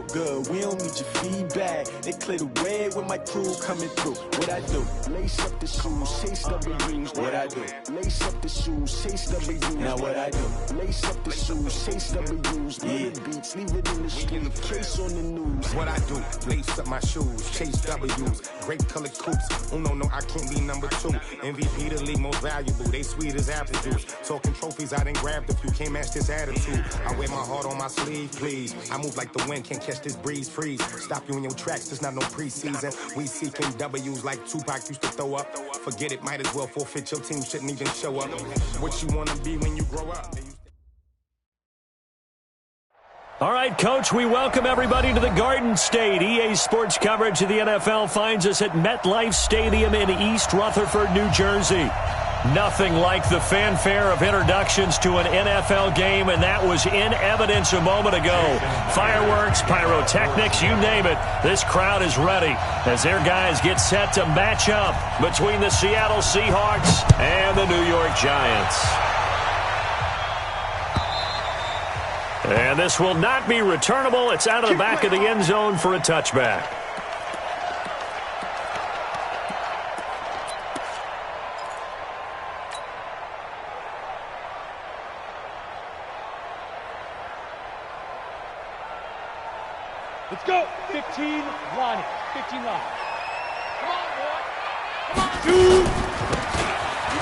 good, we don't need your feedback. They clear the way when my crew coming through. What I do? Lace up the shoes, chase W's. What I do? Lace up the shoes, chase W's. Now what I do? Lace up the shoes, chase W's. Yeah. Beats, leave it in the street, case on the news. What I do? Lace up my shoes, chase W's. Great colored coops. Oh no, I can't be number 2. MVP the league most valuable. They sweet as apple juice. Talking trophies, I didn't grab the few. Can't match this attitude. I wear my heart on my sleeve, please. I move like the wind, can't catch this breeze, freeze. Stop you in your tracks, there's not no preseason. We seeking W's like Tupac used to throw up. Forget it, might as well forfeit. Your team shouldn't even show up. What you wanna be when you grow up? All right, Coach, we welcome everybody to the Garden State. EA Sports coverage of the NFL finds us at MetLife Stadium in East Rutherford, New Jersey. Nothing like the fanfare of introductions to an NFL game, and that was in evidence a moment ago. Fireworks, pyrotechnics, you name it. This crowd is ready as their guys get set to match up between the Seattle Seahawks and the New York Giants. And this will not be returnable. It's out of the back of the end zone for a touchback. Let's go. 15 line. 15 line. Come on, boy. Come on. Dude.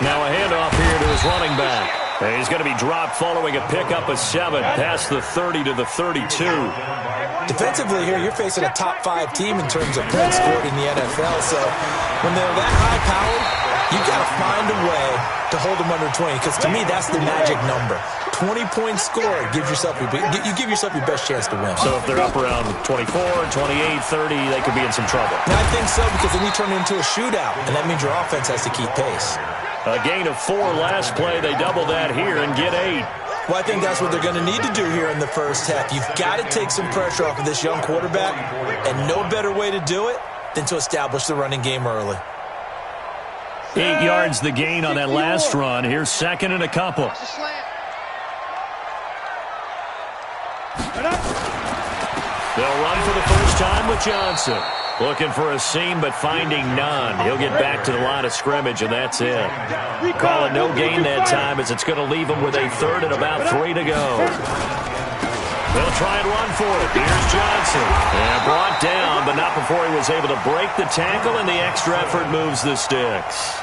Now a handoff here to his running back. He's going to be dropped following a pickup of 7 past the 30 to the 32. Defensively here, you're facing a top 5 team in terms of points scored in the NFL. So when they're that high-powered, you've got to find a way to hold them under 20. Because to me, that's the magic number. 20 points scored, you give yourself your best chance to win. So if they're up around 24, 28, 30, they could be in some trouble. And I think so, because then you turn it into a shootout, and that means your offense has to keep pace. A gain of 4 last play. They double that here and get 8. Well, I think that's what they're going to need to do here in the first half. You've got to take some pressure off of this young quarterback, and no better way to do it than to establish the running game early. 8 yards the gain on that last run. Here's second and a couple. They'll run for the first time with Johnson. Looking for a seam, but finding none. He'll get back to the line of scrimmage, and that's it. Call it no gain that time, as it's going to leave him with a third and about 3 to go. They'll try and run for it. Here's Johnson. And brought down, but not before he was able to break the tackle, and the extra effort moves the sticks.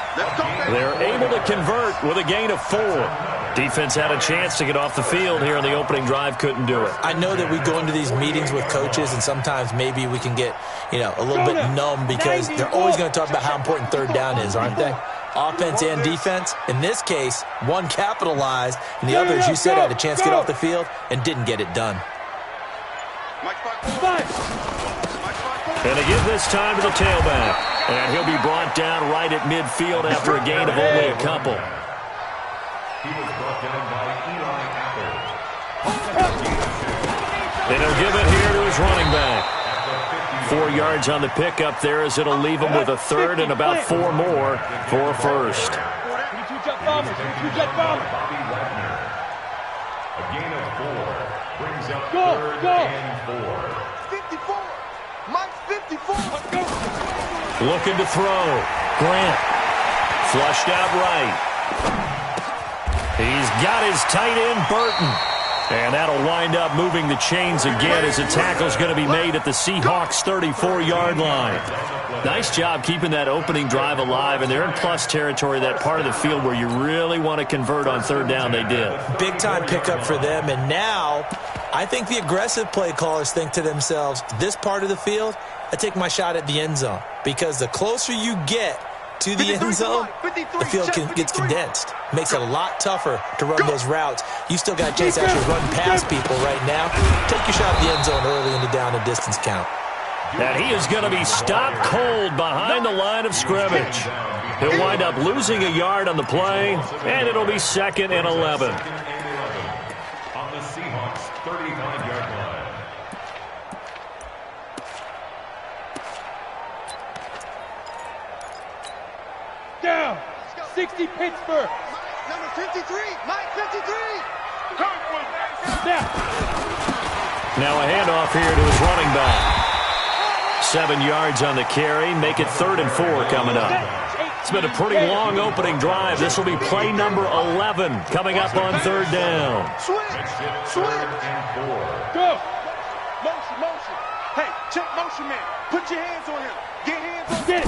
They're able to convert with a gain of 4. Defense had a chance to get off the field here on the opening drive, couldn't do it. I know that we go into these meetings with coaches, and sometimes maybe we can get, a little bit numb because they're always going to talk about how important third down is, aren't they? Offense and defense. In this case, one capitalized, and the other, as you said, had a chance to get off the field and didn't get it done. And they give this time to the tailback. And he'll be brought down right at midfield after a gain of only a couple. He was brought down by Eli Apple. And he'll give it here to his running back. 4 yards on the pickup there, as it'll leave him with a third and about 4 more for a first. A gain of 4 brings up third and 4. 54. Mike's 54. Let's go. Looking to throw. Grant. Flushed out right. He's got his tight end, Burton. And that'll wind up moving the chains again as the tackle's going to be made at the Seahawks' 34-yard line. Nice job keeping that opening drive alive, and they're in plus territory, that part of the field where you really want to convert on third down. They did. Big-time pickup for them, and now I think the aggressive play callers think to themselves, this part of the field, I take my shot at the end zone, because the closer you get to the end zone, the field gets condensed. Makes it a lot tougher to run those routes. You still got a chance to actually run past people right now. Take your shot at the end zone early in the down and distance count. And he is going to be stopped cold behind the line of scrimmage. He'll wind up losing a yard on the play, and it'll be 2nd and 11. On the Seahawks' 35-yard line. Down. 60 Pittsburgh. Number 53. Mike 53. Now. Now a handoff here to his running back. 7 yards on the carry. Make it 3rd and 4 coming up. It's been a pretty long opening drive. This will be play number 11 coming up on 3rd down. Switch. Go. Motion. Hey, check motion man. Put your hands on him. Get hands on him. Get it.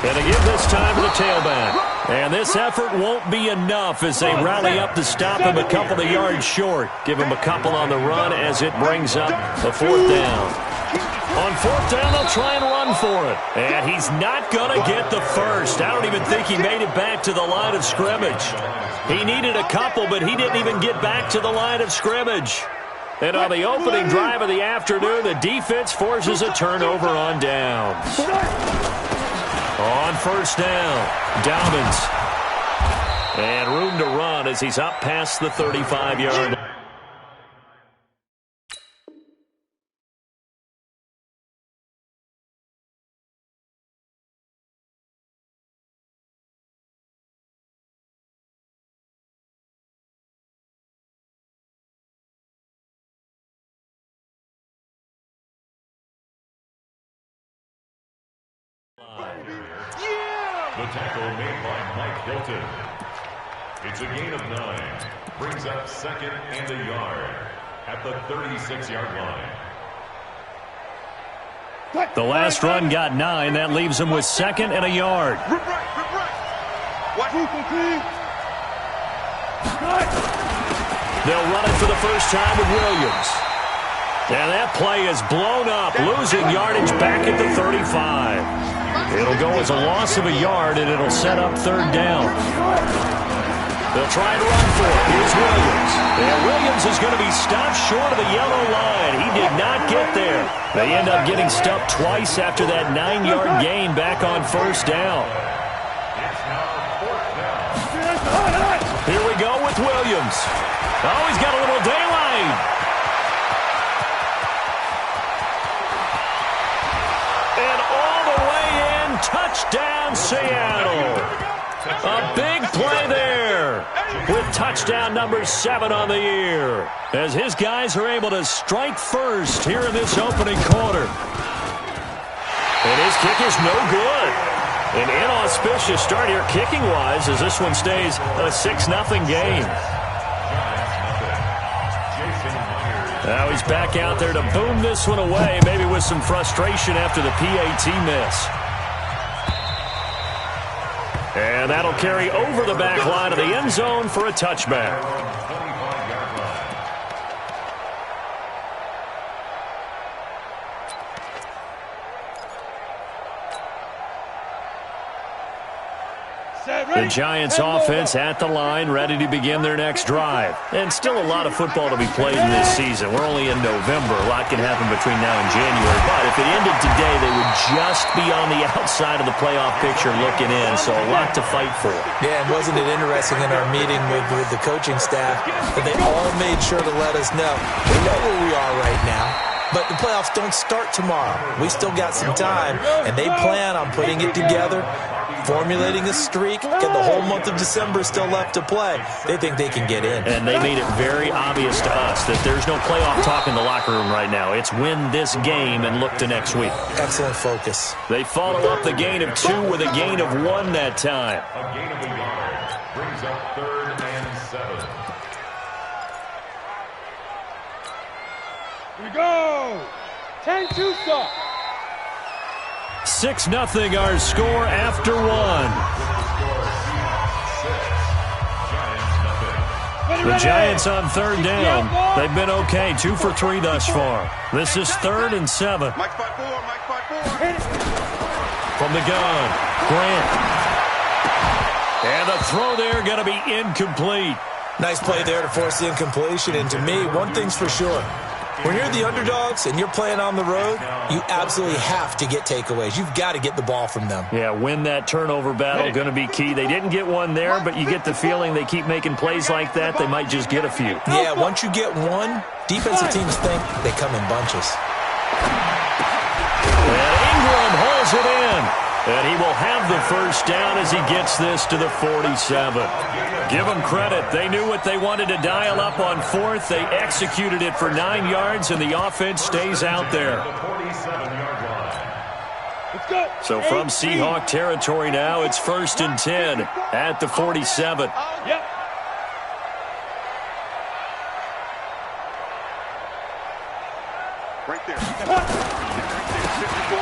And to give this time to the tailback. And this effort won't be enough as they rally up to stop him a couple of yards short. Give him a couple on the run as it brings up the 4th down. On 4th down, they'll try and run for it. And he's not going to get the first. I don't even think he made it back to the line of scrimmage. He needed a couple, but he didn't even get back to the line of scrimmage. And on the opening drive of the afternoon, the defense forces a turnover on downs. On 1st down, Dobbins. And room to run as he's up past the 35-yard line. The tackle made by Mike Hilton. It's a gain of 9. Brings up 2nd and a yard at the 36-yard line. The last run got 9. That leaves him with 2nd and a yard. They'll run it for the first time with Williams. And that play is blown up, losing yardage back at the 35. It'll go as a loss of a yard, and it'll set up 3rd down. They'll try and run for it. Here's Williams. And Williams is going to be stopped short of the yellow line. He did not get there. They end up getting stopped twice after that 9-yard gain back on 1st down. It's now 4th down. Here we go with Williams. Oh, he's got a little daylight. And all the way in, touchdown Seattle. A big play there with touchdown number 7 on the year as his guys are able to strike first here in this opening quarter. And his kick is no good. An inauspicious start here kicking-wise as this one stays a 6-0 game. Now he's back out there to boom this one away, maybe with some frustration after the PAT miss. And that'll carry over the back line of the end zone for a touchback. The Giants offense at the line, ready to begin their next drive. And still a lot of football to be played in this season. We're only in November. A lot can happen between now and January. But if it ended today, they would just be on the outside of the playoff picture looking in. So a lot to fight for. Yeah, and wasn't it interesting in our meeting with the coaching staff that they all made sure to let us know. We know where we are right now. But the playoffs don't start tomorrow. We still got some time, and they plan on putting it together, formulating a streak, got the whole month of December still left to play. They think they can get in. And they made it very obvious to us that there's no playoff talk in the locker room right now. It's win this game and look to next week. Excellent focus. They follow up the gain of 2 with a gain of 1 that time. A gain of a yard brings up 3rd and 7. Here we go. 10-2 stop. 6-0 our score after 1. The Giants on 3rd down. They've been okay, 2 for 3 thus far. This is 3rd and 7. Mike 5-4. From the gun, Grant. And the throw there going to be incomplete. Nice play there to force the incompletion. And to me, one thing's for sure. When you're the underdogs and you're playing on the road, you absolutely have to get takeaways. You've got to get the ball from them. Yeah, win that turnover battle, going to be key. They didn't get one there, but you get the feeling they keep making plays like that, they might just get a few. Yeah, once you get one, defensive teams think they come in bunches. And Ingram holds it in. And he will have the first down as he gets this to the 47. Give them credit. They knew what they wanted to dial up on fourth. They executed it for 9 yards, and the offense stays out there. So from Seahawk territory now, it's 1st and 10 at the 47. Yep. Right there.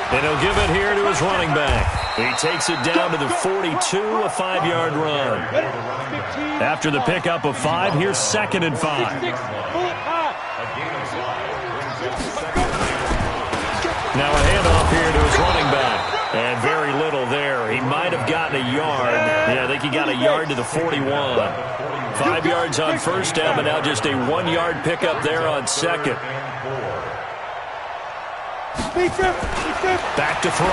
And he'll give it here to his running back. He takes it down to the 42, a 5-yard run. After the pickup of 5, here's 2nd and 5. Now a handoff here to his running back. And very little there. He might have gotten a yard. Yeah, I think he got a yard to the 41. 5 yards on first down, but now just a 1-yard pickup there on second. Back to throw.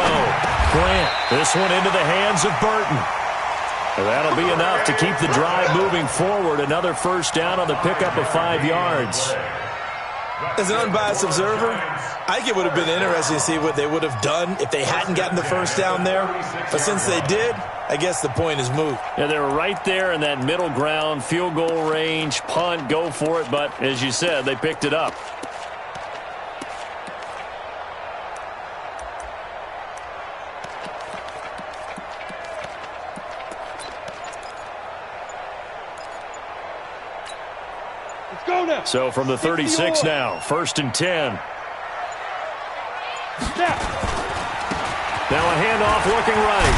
Grant. This one into the hands of Burton. And that'll be enough to keep the drive moving forward. Another first down on the pickup of 5 yards. As an unbiased observer, I think it would have been interesting to see what they would have done if they hadn't gotten the first down there. But since they did, I guess the point is moot. Yeah, they were right there in that middle ground, field goal range, punt, go for it. But as you said, they picked it up. So from the 36 now, 1st and 10. Now a handoff looking right.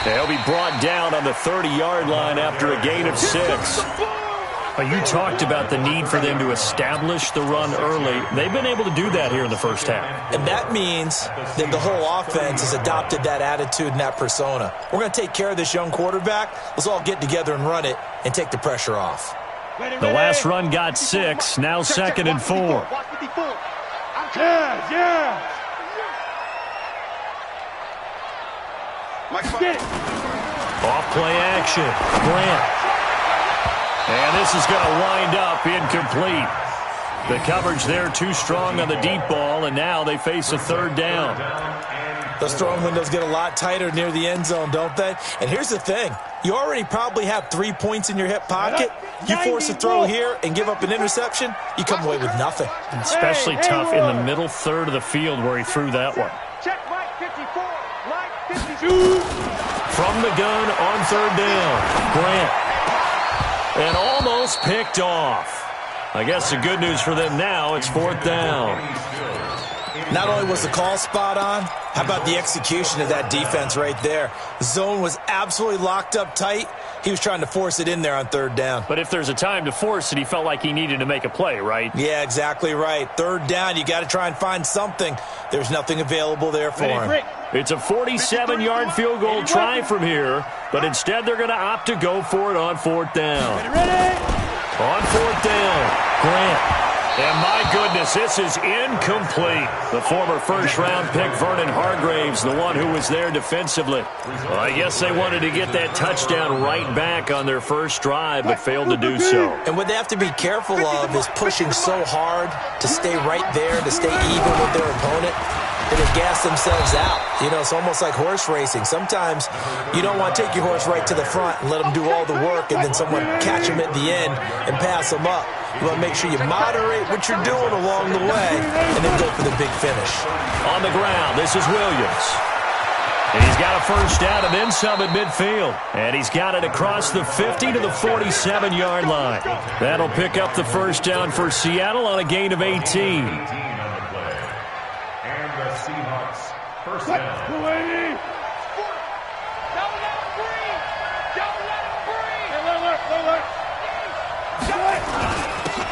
They'll be brought down on the 30-yard line after a gain of 6. You talked about the need for them to establish the run early. They've been able to do that here in the first half. And that means that the whole offense has adopted that attitude and that persona. We're going to take care of this young quarterback. Let's all get together and run it and take the pressure off. The last run got 6. Now 2nd and 4. Yeah. Off play action. Grant. And this is going to wind up incomplete. The coverage there too strong on the deep ball, and now they face a 3rd down. Those throwing windows get a lot tighter near the end zone, don't they? And here's the thing. You already probably have 3 points in your hip pocket. You force a throw here and give up an interception, you come away with nothing. Especially tough in the middle third of the field where he threw that one. Check Mike 54, Mike 52. From the gun on 3rd down, Grant. And almost picked off. I guess the good news for them now, it's 4th down. Not only was the call spot on, how about the execution of that defense right there? The zone was absolutely locked up tight. He was trying to force it in there on 3rd down. But if there's a time to force it, he felt like he needed to make a play, right? Yeah, exactly right. 3rd down, you got to try and find something. There's nothing available there for him. It's a 47-yard field goal try from here, but instead they're going to opt to go for it on 4th down. On 4th down, Grant. And my goodness, this is incomplete. The former first-round pick, Vernon Hargraves, the one who was there defensively. Well, I guess they wanted to get that touchdown right back on their first drive, but failed to do so. And what they have to be careful of is pushing so hard to stay right there, to stay even with their opponent, that they gas themselves out. You know, it's almost like horse racing. Sometimes you don't want to take your horse right to the front and let them do all the work and then someone catch them at the end and pass them up. You want to make sure you moderate what you're doing along the way and then go for the big finish. On the ground, this is Williams. And he's got a first down and then some at midfield. And he's got it across the 50 to the 47-yard line. That'll pick up the first down for Seattle on a gain of 18. And the Seahawks first down.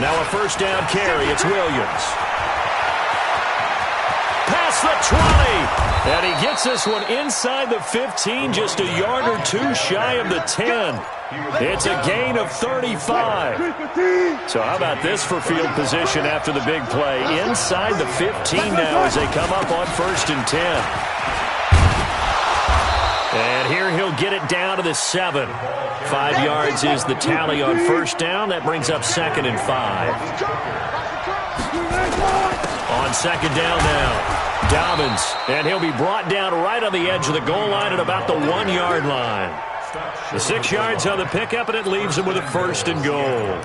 Now a first down carry. It's Williams. Past the 20. And he gets this one inside the 15, just a yard or two shy of the 10. It's a gain of 35. So how about this for field position after the big play? Inside the 15 now as they come up on 1st and 10. And here he'll get it down to the 7. 5 yards is the tally on first down. That brings up 2nd and 5. On on second down now. Dobbins, and he'll be brought down right on the edge of the goal line at about the 1-yard line. The 6 yards on the pickup, and it leaves him with a first and goal.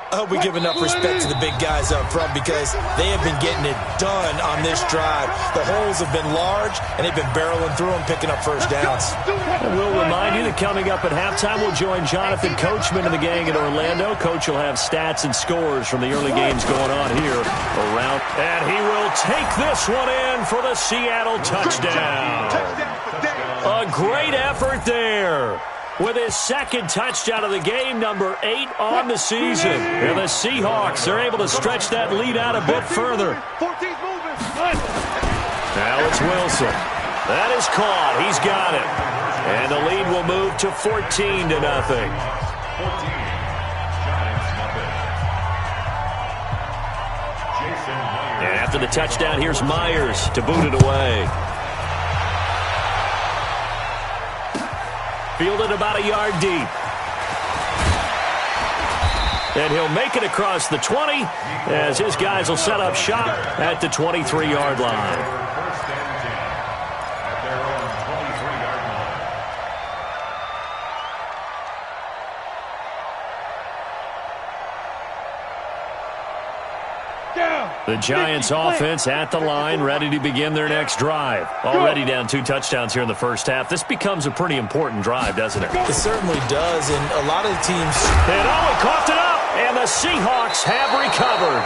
I hope we give enough respect to the big guys up front because they have been getting it done on this drive. The holes have been large, and they've been barreling through them, picking up first downs. And we'll remind you that coming up at halftime, we'll join Jonathan Coachman and the gang in Orlando. Coach will have stats and scores from the early games going on here around. And he will take this one in for the Seattle touchdown. A great effort there. With his second touchdown of the game, number 8 on the season. And the Seahawks are able to stretch that lead out a bit further. Now it's Wilson. That is caught. He's got it. And the lead will move to 14-0. And after the touchdown, here's Myers to boot it away. Fielded about a yard deep. And he'll make it across the 20 as his guys will set up shop at the 23-yard line. The Giants offense at the line, ready to begin their next drive. Already down 2 touchdowns here in the first half. This becomes a pretty important drive, doesn't it? It certainly does, and a lot of the teams... And he coughed it up, and the Seahawks have recovered.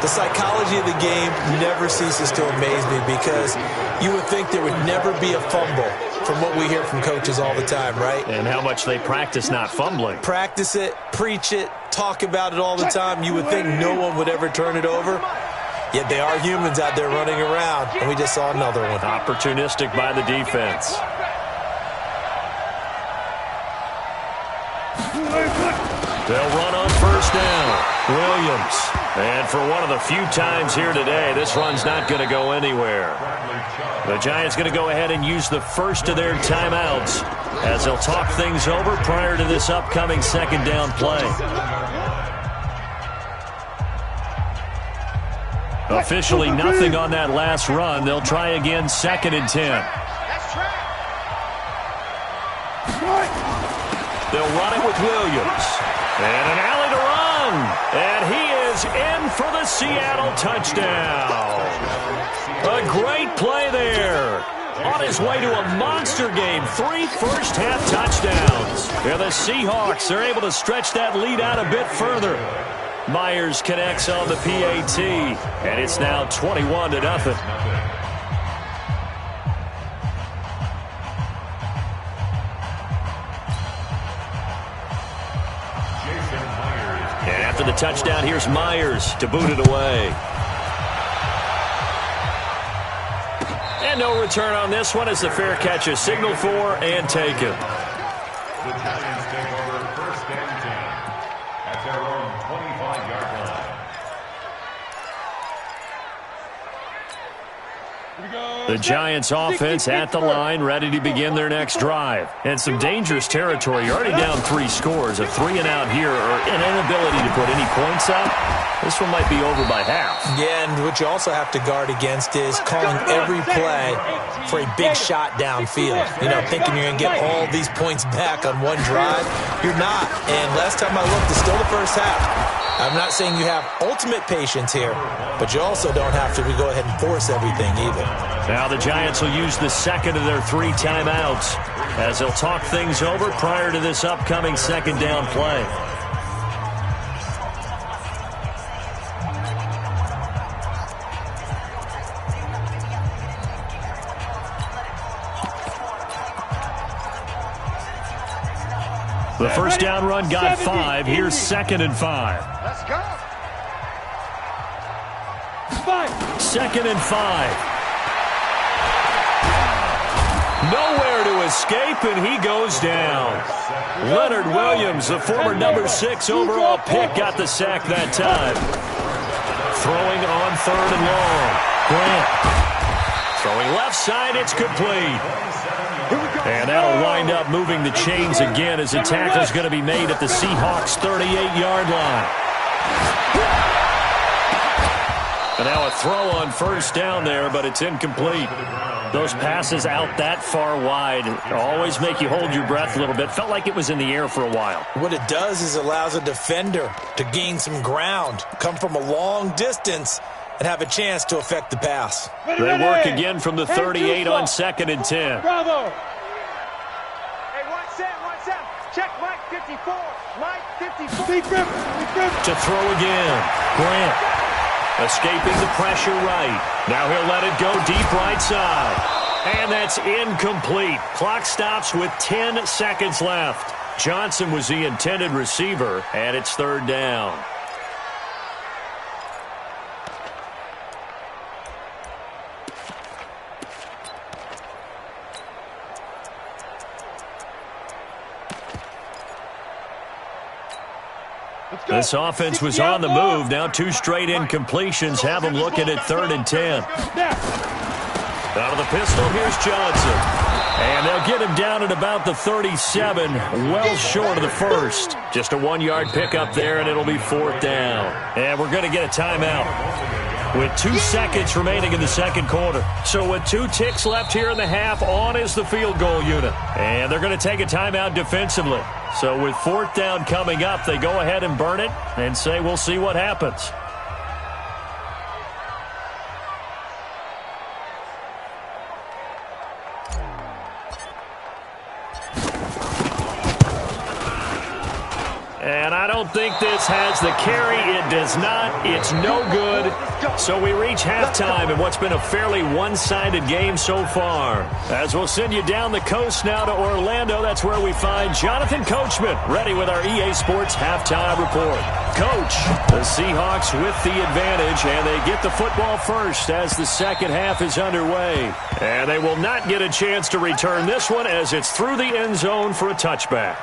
The psychology of the game never ceases to amaze me because you would think there would never be a fumble from what we hear from coaches all the time, right? And how much they practice not fumbling. Practice it, preach it, talk about it all the time. You would think no one would ever turn it over. Yet they are humans out there running around, and we just saw another one. Opportunistic by the defense. They'll run on first down. Williams. And for one of the few times here today, this run's not going to go anywhere. The Giants going to go ahead and use the first of their timeouts as they'll talk things over prior to this upcoming second down play. Officially nothing on that last run. They'll try again, 2nd and 10. They'll run it with Williams. And an alley to run. And he is in for the Seattle touchdown. A great play there. On his way to a monster game. 3 first-half touchdowns. And the Seahawks are able to stretch that lead out a bit further. Myers connects on the PAT, and it's now 21-0. And after the touchdown, here's Myers to boot it away. And no return on this one as the fair catch is signaled for and taken. The Giants take over 1st and 10 at their own 25-yard line. The Giants offense at the line, ready to begin their next drive. And some dangerous territory. You're already down 3 scores. A 3-and-out here or an inability to put any points up. This one might be over by half. Yeah, and what you also have to guard against is calling every play for a big shot downfield. You know, thinking you're going to get all these points back on one drive. You're not. And last time I looked, it's still the first half. I'm not saying you have ultimate patience here, but you also don't have to go ahead and force everything either. Now the Giants will use the second of their 3 timeouts as they'll talk things over prior to this upcoming second down play. The first down run got 5. Here's 2nd and 5. Let's go. 2nd and 5. Nowhere to escape, and he goes down. Leonard Williams, the former number 6 overall pick, got the sack that time. Throwing on 3rd and long. Grant. Throwing left side, it's complete. And that'll wind up moving the chains again as the tackle's going to be made at the Seahawks' 38-yard line. And now a throw on first down there, but it's incomplete. Those passes out that far wide always make you hold your breath a little bit. Felt like it was in the air for a while. What it does is allows a defender to gain some ground, come from a long distance, and have a chance to affect the pass. They work again from the 38 on 2nd and 10. Bravo. Hey, one set. Check Mike 54. Mike 54. Big grip. To throw again. Grant escaping the pressure right. Now he'll let it go deep right side. And that's incomplete. Clock stops with 10 seconds left. Johnson was the intended receiver, and it's 3rd down. This offense was on the move. Now 2 straight incompletions have them looking at 3rd and 10. Out of the pistol, here's Johnson. And they'll get him down at about the 37, well short of the first. Just a 1-yard pickup there, and it'll be 4th down. And we're going to get a timeout with 2 seconds remaining in the 2nd quarter. So with 2 ticks left here in the half, on is the field goal unit. And they're going to take a timeout defensively. So with 4th down coming up, they go ahead and burn it and say we'll see what happens. And I don't think this has the carry. It does not. It's no good. So we reach halftime in what's been a fairly one-sided game so far. As we'll send you down the coast now to Orlando, that's where we find Jonathan Coachman ready with our EA Sports halftime report. Coach, the Seahawks with the advantage, and they get the football first as the second half is underway. And they will not get a chance to return this one as it's through the end zone for a touchback.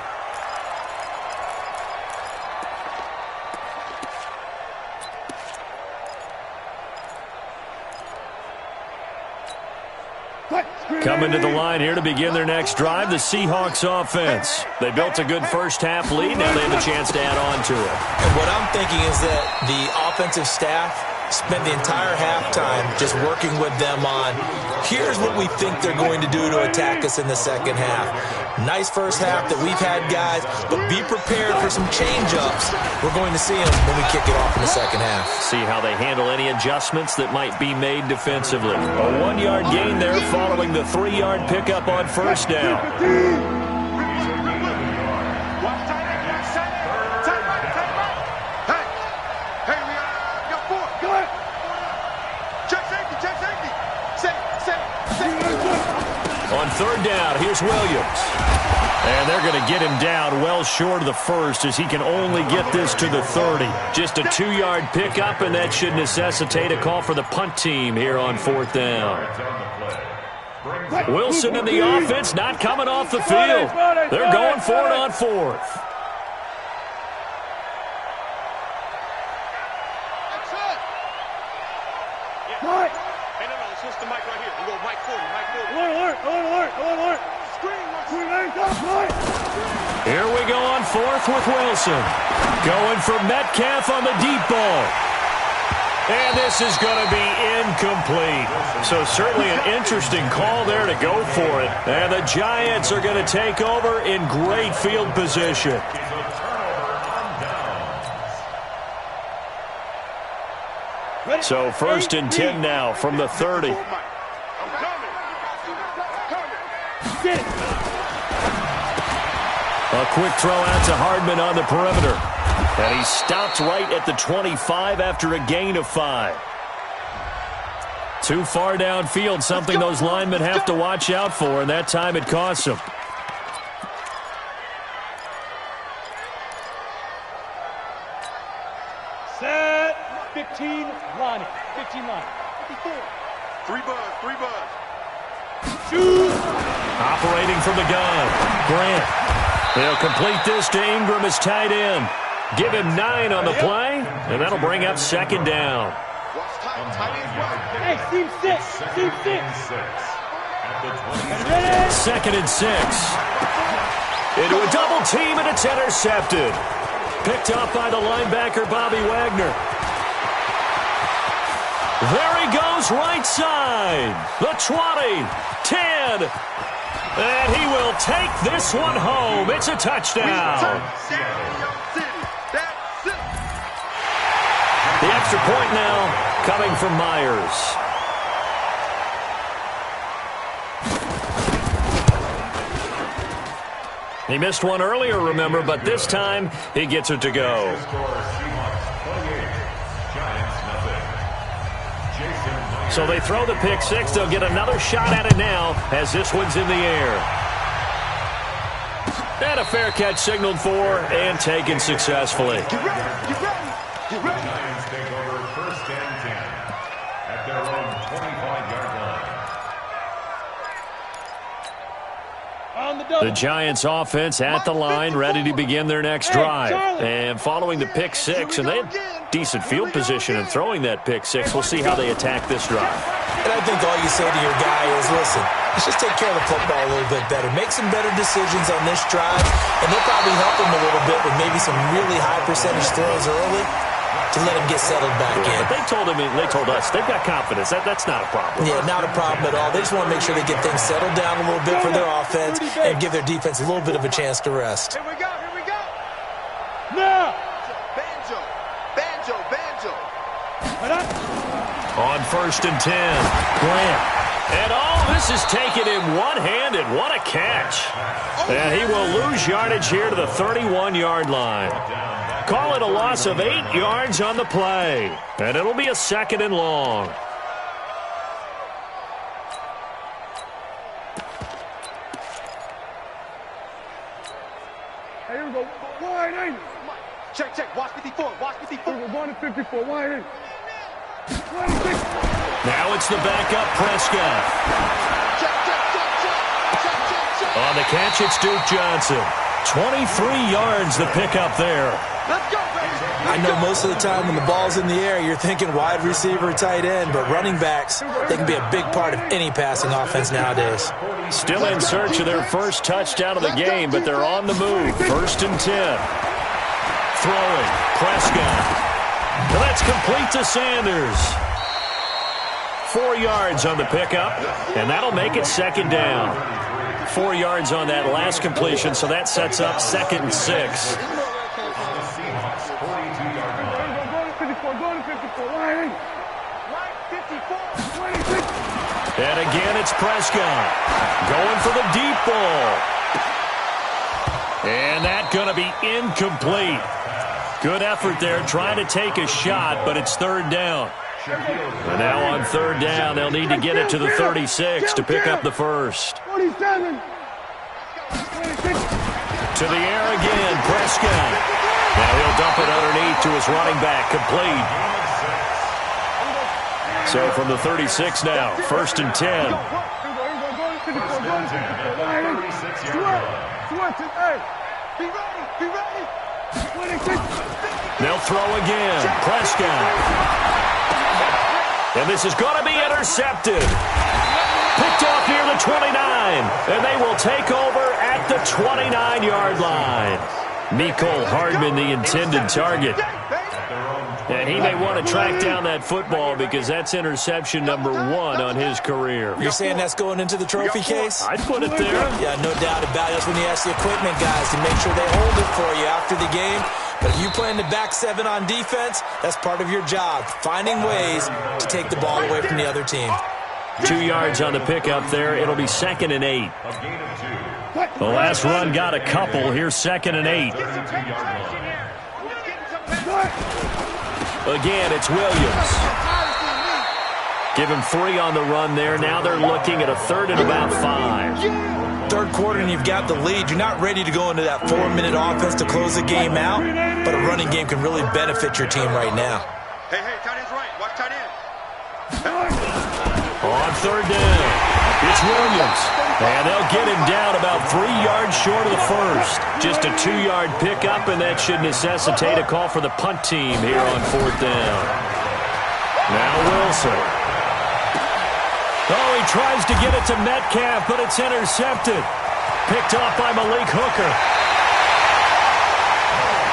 Coming to the line here to begin their next drive, the Seahawks offense. They built a good first-half lead. Now they have a chance to add on to it. And what I'm thinking is that the offensive staff spent the entire halftime just working with them on, here's what we think they're going to do to attack us in the second half. Nice first half that we've had, guys, but be prepared for some change-ups. We're going to see them when we kick it off in the second half. See how they handle any adjustments that might be made defensively. A 1-yard gain there following the 3-yard pickup on first down. On 3rd down, here's Williams. And they're going to get him down well short of the first as he can only get this to the 30. Just a 2-yard pickup, and that should necessitate a call for the punt team here on 4th down. Wilson and the offense not coming off the field. They're going for it on 4th. Here we go on 4th with Wilson. Going for Metcalf on the deep ball. And this is going to be incomplete. So certainly an interesting call there to go for it. And the Giants are going to take over in great field position. So 1st and 10 now from the 30. A quick throw out to Hardman on the perimeter. And he stopped right at the 25 after a gain of 5. Too far downfield, something those linemen have to watch out for, and that time it costs them. Set. 15, Lonnie. 15, Lonnie. 54. 3 buzz. Shoot. Operating from the gun. Grant. They'll complete this to Ingram as tight end. Give him 9 on the play, and that'll bring up 2nd down. Hey, team 6. 2nd and 6. Into a double team, and it's intercepted. Picked up by the linebacker, Bobby Wagner. There he goes, right side. The 20, 10. And he will take this one home. It's a touchdown. The extra point now coming from Myers. He missed one earlier, remember, but this time he gets it to go. So they throw the pick six. They'll get another shot at it now as this one's in the air. And a fair catch signaled for and taken successfully. Giants take over first and 10 at their own 25-yard line. The Giants offense at the line, ready to begin their next drive. And following the pick six, and they had decent field position in throwing that pick six. We'll see how they attack this drive. And I think all you say to your guy is, listen, let's just take care of the football a little bit better. Make some better decisions on this drive, and they'll probably help him a little bit with maybe some really high percentage throws early to let him get settled back in. But they told us, they've got confidence. That's not a problem. Yeah, not a problem at all. They just want to make sure they get things settled down a little bit for their offense and give their defense a little bit of a chance to rest. Here we go. Now. Banjo. On first and 10, Grant. And this is taken in one-handed. What a catch. And he will lose yardage here to the 31-yard line. Call it a loss of 8 yards on the play. And it'll be a second and long. Hey, here we go. Wide eight. Check. Watch 54. We're going to 54. Wide eight. Now it's the backup Prescott. On the catch, it's Duke Johnson. 23 yards the pickup there. Let's go, baby. I know most of the time when the ball's in the air, you're thinking wide receiver, tight end, but running backs, they can be a big part of any passing offense nowadays. Still in search of their first touchdown of the game, but they're on the move. First and 10. Throwing, Prescott. Well, that's complete to Sanders. 4 yards on the pickup, and that'll make it second down. 4 yards on that last completion, so that sets up second and 6. And again, it's Prescott going for the deep ball. And that's going to be incomplete. Good effort there, trying to take a shot, but it's third down. And now on third down, they'll need to get it to the 36 to pick up the first. 47. To the air again, Prescott. Now he'll dump it underneath to his running back, complete. So from the 36 now, first and 10. They'll throw again, Prescott. And this is going to be intercepted. Picked off near the 29. And they will take over at the 29-yard line. Mecole Hardman, the intended target. And he may want to track down that football because that's interception number 1 on his career. You're saying that's going into the trophy case? I'd put it there. Yeah, no doubt about it. That's when you ask the equipment guys to make sure they hold it for you after the game. But if you play in the back 7 on defense, that's part of your job, finding ways to take the ball away from the other team. 2 yards on the pickup there. It'll be second and 8. The last run got a couple. Here's second and 8. Again, it's Williams. Give him 3 on the run there. Now they're looking at a third and about 5. Third quarter and you've got the lead. You're not ready to go into that 4-minute offense to close the game out, but a running game can really benefit your team right now. Hey, tight end's right. Watch tight end. On third down, it's Williams. And they'll get him down about 3 yards short of the first. Just a 2-yard pickup, and that should necessitate a call for the punt team here on fourth down. Now Wilson. Oh, he tries to get it to Metcalf, but it's intercepted. Picked off by Malik Hooker.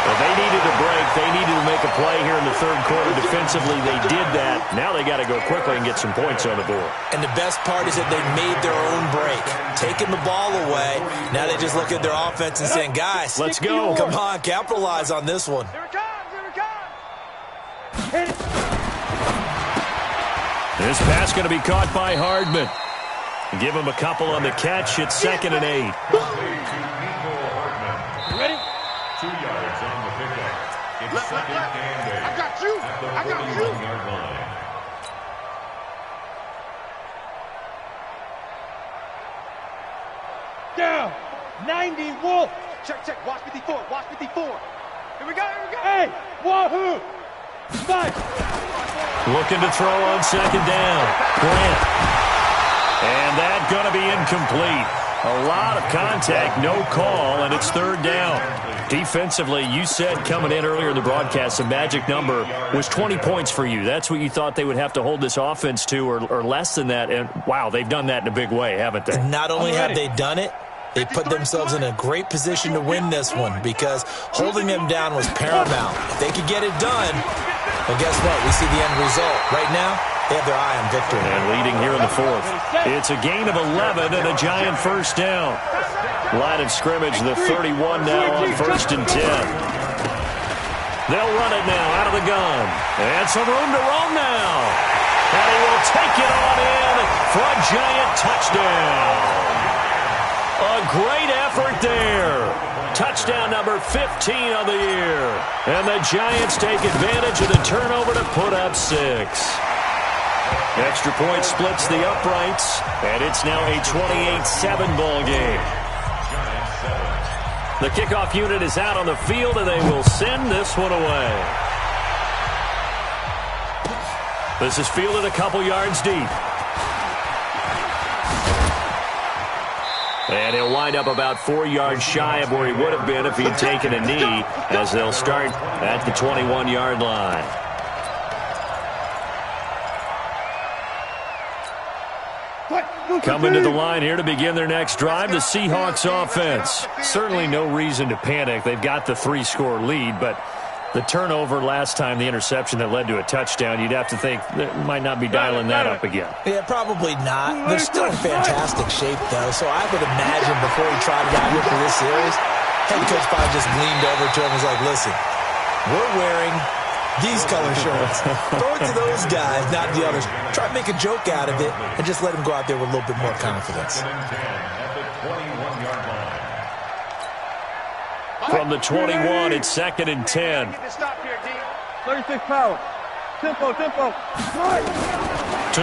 The They needed a break. They needed to make a play here in the third quarter defensively. They did that. Now they got to go quickly and get some points on the board. And the best part is that they made their own break, taking the ball away. Now they just look at their offense and saying, guys, let's go. Come on, capitalize on this one. Here it comes. Here it comes. Hit it. This pass going to be caught by Hardman. Give him a couple on the catch. It's 2nd and 8. Ready? 2 yards on the pickup. It's 2nd and 8. I got you. At the I got you. 41-yard line. Down. 90 Wolf. Check. Watch 54. Watch 54. Here we go. Hey, wahoo. Fight. Looking to throw on 2nd down. Grant. And that going to be incomplete. A lot of contact, no call, and it's 3rd down. Defensively, you said coming in earlier in the broadcast, the magic number was 20 points for you. That's what you thought they would have to hold this offense to, or less than that. And, wow, they've done that in a big way, haven't they? Not only have they done it, they put themselves in a great position to win this one because holding them down was paramount. If they could get it done, well, guess what? We see the end result. Right now, they have their eye on victory. And leading here in the 4th. It's a gain of 11 and a giant 1st down. Line of scrimmage, the 31 now on 1st and 10. They'll run it now out of the gun. And some room to roam now. And he will take it on in for a giant touchdown. A great effort there. Touchdown number 15 of the year. And the Giants take advantage of the turnover to put up 6. Extra point splits the uprights, and it's now a 28-7 ball game. The kickoff unit is out on the field, and they will send this one away. This is fielded a couple yards deep. And he'll wind up about 4 yards shy of where he would have been if he'd taken a knee, as they'll start at the 21-yard line. Coming to the line here to begin their next drive, the Seahawks offense. Certainly no reason to panic. They've got the 3-score lead, but the turnover last time, the interception that led to a touchdown, you'd have to think they might not be dialing that up again. Yeah, probably not. They're still in fantastic shape, though, so I would imagine before he trotted out here for this series, head coach probably just leaned over to him and was like, listen, we're wearing these color shirts. Throw it to those guys, not the others. Try to make a joke out of it and just let him go out there with a little bit more confidence. From the 21, it's 2nd and 10. 36 power. Tempo. To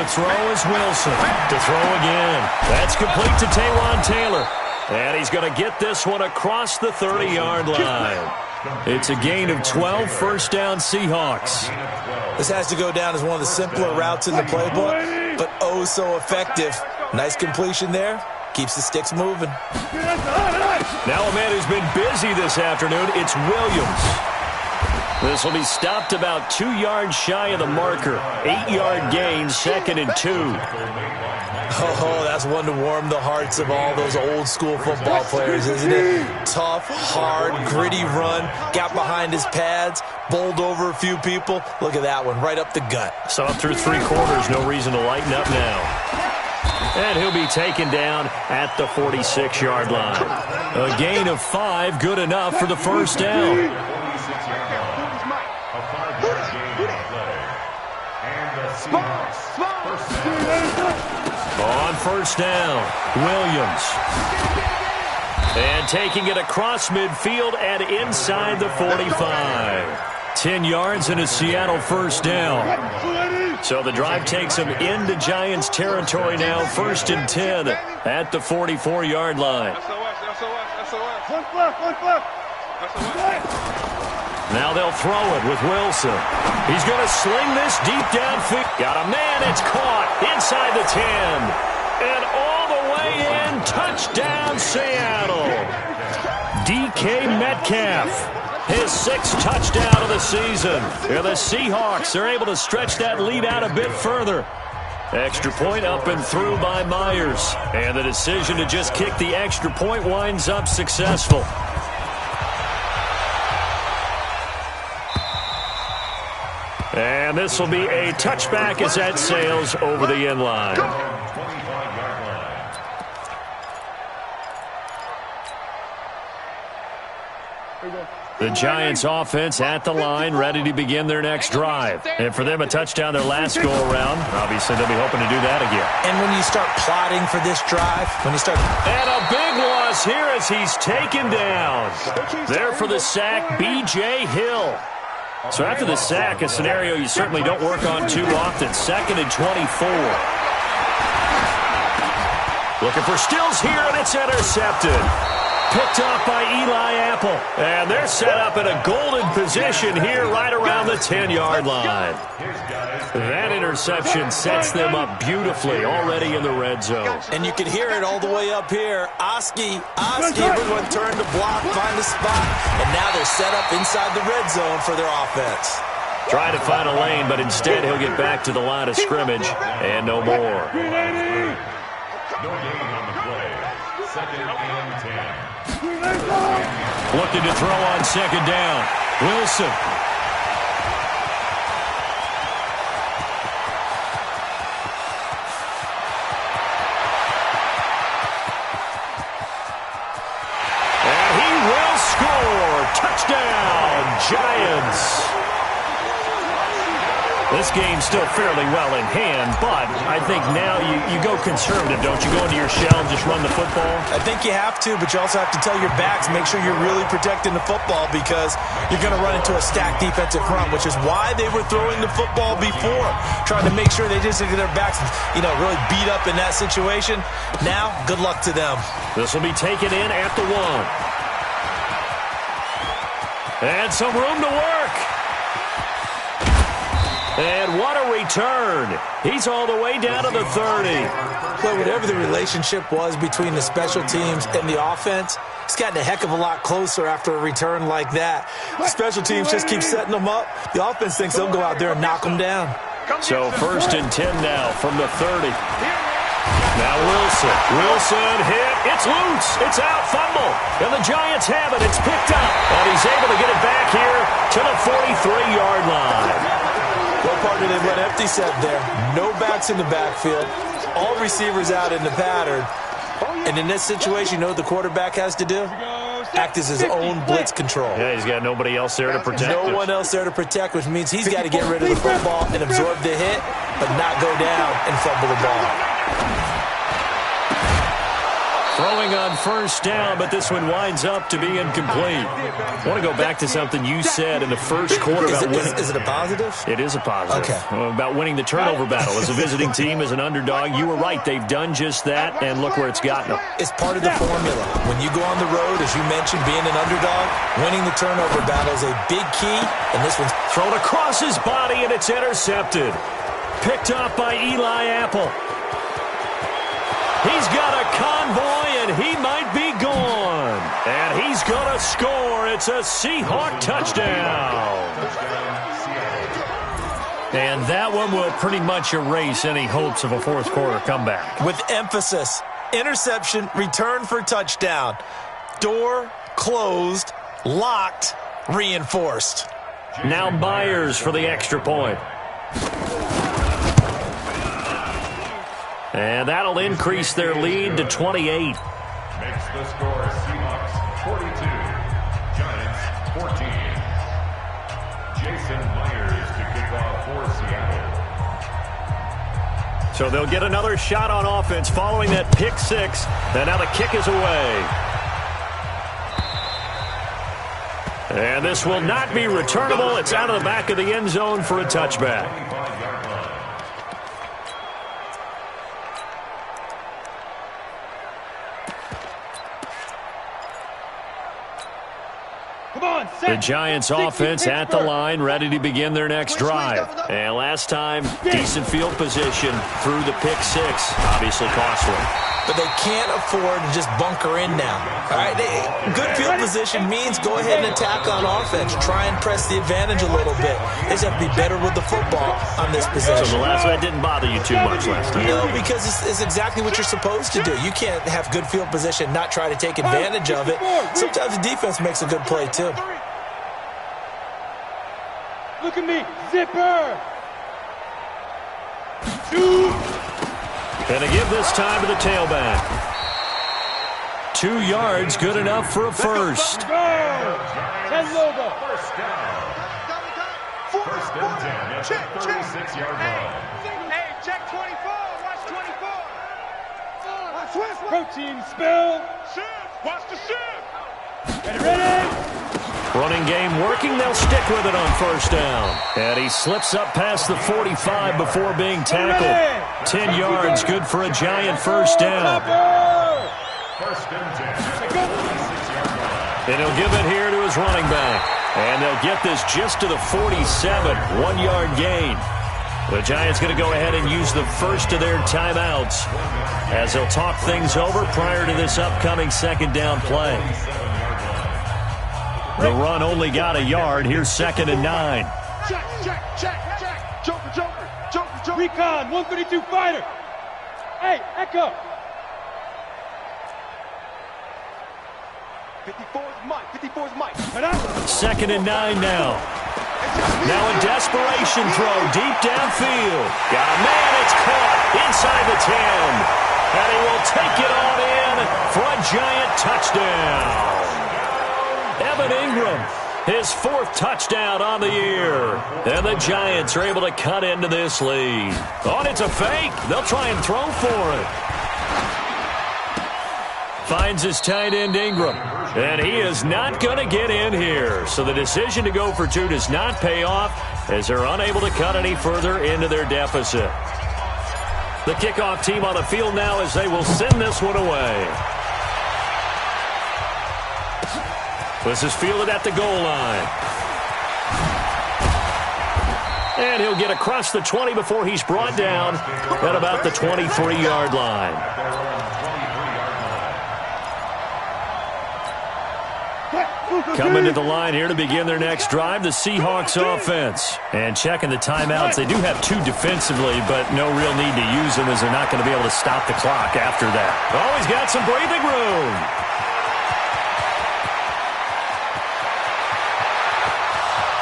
throw is Wilson. To throw again. That's complete to Taywan Taylor. And he's going to get this one across the 30-yard line. It's a gain of 12, 1st down Seahawks. This has to go down as one of the simpler routes in the playbook, but oh so effective. Nice completion there. Keeps the sticks moving. Now a man who's been busy this afternoon, it's Williams. This will be stopped about 2 yards shy of the marker. 8-yard gain, 2nd and 2. Oh, that's one to warm the hearts of all those old-school football players, isn't it? Tough, hard, gritty run, got behind his pads, bowled over a few people. Look at that one, right up the gut. So up through 3 quarters, no reason to lighten up now. And he'll be taken down at the 46-yard line. A gain of 5, good enough for the 1st down. On 1st down, Williams. And taking it across midfield and inside the 45. 10 yards and a Seattle 1st down. So the drive takes them into Giants territory now, 1st and 10 at the 44-yard line. Now they'll throw it with Wilson. He's going to sling this deep downfield. Got a man, it's caught inside the 10. And all the way in, touchdown Seattle. DK Metcalf. His 6th touchdown of the season. And the Seahawks are able to stretch that lead out a bit further. Extra point up and through by Myers. And the decision to just kick the extra point winds up successful. And this will be a touchback as that sails over the end line. The Giants offense at the line, ready to begin their next drive. And for them, a touchdown their last go-around. Obviously, they'll be hoping to do that again. And when you start plotting for this drive, And a big loss here as he's taken down. There for the sack, B.J. Hill. So after the sack, a scenario you certainly don't work on too often. 2nd and 24. Looking for Stills here, and it's intercepted. Picked off by Eli Apple. And they're set up in a golden position here right around the 10-yard line. That interception sets them up beautifully already in the red zone. And you can hear it all the way up here. Oski, everyone turned to block, find a spot, and now they're set up inside the red zone for their offense. Trying to find a lane, but instead he'll get back to the line of scrimmage and no more. No gain on the play. 2nd and 10. Looking to throw on 2nd down. Wilson. And he will score. Touchdown, Giants. This game's still fairly well in hand, but I think now you go conservative, don't you? Go into your shell and just run the football? I think you have to, but you also have to tell your backs, make sure you're really protecting the football because you're going to run into a stacked defensive front, which is why they were throwing the football before, trying to make sure they just get their backs, really beat up in that situation. Now, good luck to them. This will be taken in at the 1. And some room to work. And what a return. He's all the way down to the 30. Well, whatever the relationship was between the special teams and the offense, it's gotten a heck of a lot closer after a return like that. The special teams just keep setting them up. The offense thinks they'll go out there and knock them down. So 1st and 10 now from the 30. Now Wilson hit. It's loose. It's out. Fumble. And the Giants have it. It's picked up. And he's able to get it back here to the 43-yard line. What partner they went empty set there. No backs in the backfield. All receivers out in the pattern. And in this situation, you know what the quarterback has to do? Act as his own blitz control. Yeah, he's got nobody else there to protect. No one else there to protect, which means he's got to get rid of the football and absorb the hit, but not go down and fumble the ball. Throwing on 1st down, but this one winds up to be incomplete. I want to go back to something you said in the first quarter about winning. Is it a positive? It is a positive. Okay. About winning the turnover battle. As a visiting team, as an underdog, you were right. They've done just that, and look where it's gotten them. It's part of the formula. When you go on the road, as you mentioned, being an underdog, winning the turnover battle is a big key, and this one's thrown across his body, and it's intercepted. Picked up by Eli Apple. He's got a convoy, and he might be gone. And he's going to score. It's a Seahawk touchdown. And that one will pretty much erase any hopes of a fourth quarter comeback. With emphasis, interception, return for touchdown. Door closed, locked, reinforced. Now Myers for the extra point. And that'll increase their lead to 28. Makes the score Seahawks 42, Giants 14. Jason Myers to kick off for Seattle. So they'll get another shot on offense following that pick 6. And now the kick is away. And this will not be returnable. It's out of the back of the end zone for a touchback. The Giants offense at the line, ready to begin their next drive. And last time, decent field position through the pick 6. Obviously costly. But they can't afford to just bunker in now. All right, good field position means go ahead and attack on offense. Try and press the advantage a little bit. They just have to be better with the football on this possession. So the last one didn't bother you too much last time? No, because it's exactly what you're supposed to do. You can't have good field position, not try to take advantage of it. Sometimes the defense makes a good play too. Look at me. Zipper. Shoot. Gonna give this time to the tailback. 2 yards, good enough for a first. Go. 10 logo. First and 10 at the 36-yard line. Hey, check 24. Watch 24. Protein spill. Shift. Watch the shift. Ready? Running game working. They'll stick with it on first down. And he slips up past the 45 before being tackled. 10 yards, good for a Giant first down. First and 10 at the 36-yard line. And he'll give it here to his running back. And they'll get this just to the 47, 1-yard gain. The Giants going to go ahead and use the first of their timeouts as they'll talk things over prior to this upcoming second down play. The run only got a yard. Here's 2nd and 9. Check. Joker. Recon, 132 fighter. Hey, Echo. 54's Mike. 2nd and 9 now. Now a desperation throw deep downfield. Got a man, it's caught inside the 10. And he will take it on in for a Giant touchdown. Evan Ingram, his 4th touchdown on the year. And the Giants are able to cut into this lead. Oh, and it's a fake. They'll try and throw for it. Finds his tight end Ingram. And he is not going to get in here. So the decision to go for 2 does not pay off as they're unable to cut any further into their deficit. The kickoff team on the field now as they will send this one away. This is fielded at the goal line. And he'll get across the 20 before he's brought down at about the 23-yard line. Coming to the line here to begin their next drive, the Seahawks offense. And checking the timeouts, they do have 2 defensively, but no real need to use them as they're not going to be able to stop the clock after that. Oh, he's got some breathing room.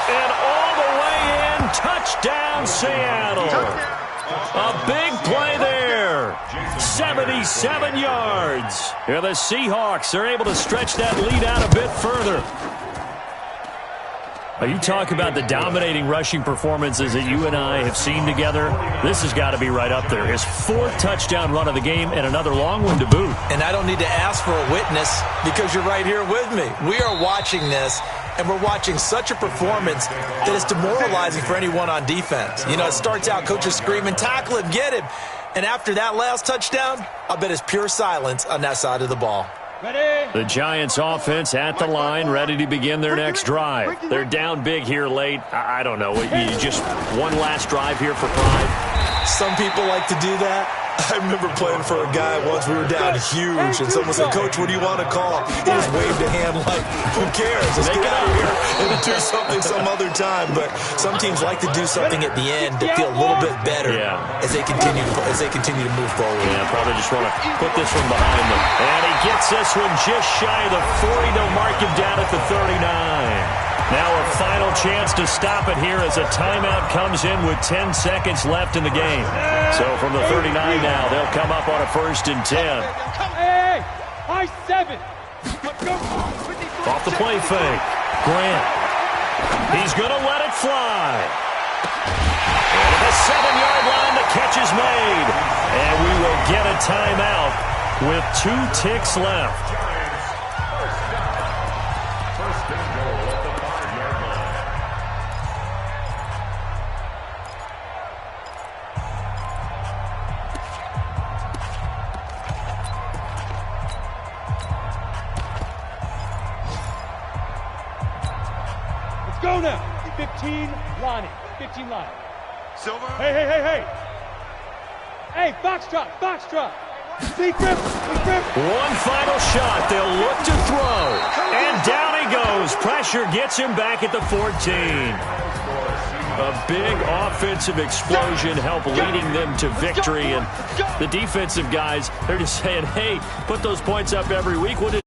And all the way in, touchdown Seattle. A big play there. 77 yards. Here the Seahawks are able to stretch that lead out a bit further. You talk about the dominating rushing performances that you and I have seen together. This has got to be right up there. His 4th touchdown run of the game and another long one to boot. And I don't need to ask for a witness because you're right here with me. We are watching this, and we're watching such a performance that is demoralizing for anyone on defense. You know, it starts out coaches screaming, tackle him, get him. And after that last touchdown, I bet it's pure silence on that side of the ball. The Giants offense at the line, ready to begin their next drive. They're down big here late. I don't know. You just one last drive here for pride. Some people like to do that. I remember playing for a guy once. We were down huge, and someone said, Coach, what do you want to call? He just waved a hand like, who cares? Let's get out of here and do something some other time. But some teams like to do something at the end to feel a little bit better as they continue to move forward. Yeah, probably just want to put this one behind them. And he gets this one just shy of the 40. They'll mark him down at the 39. Now a final chance to stop it here as a timeout comes in with 10 seconds left in the game. So from the 39 now, they'll come up on a 1st and 10. Hey, high 7. Off the play fake. Grant. He's going to let it fly. And at the 7-yard line, the catch is made. And we will get a timeout with 2 ticks left. Go now. 15, Lonnie. 15, Lonnie. Silver. Hey. Hey, box drop. Big grip. One final shot. They'll look to throw. And down he goes. Pressure gets him back at the 14. A big offensive explosion helped leading them to victory. And the defensive guys, they're just saying, hey, put those points up every week. We'll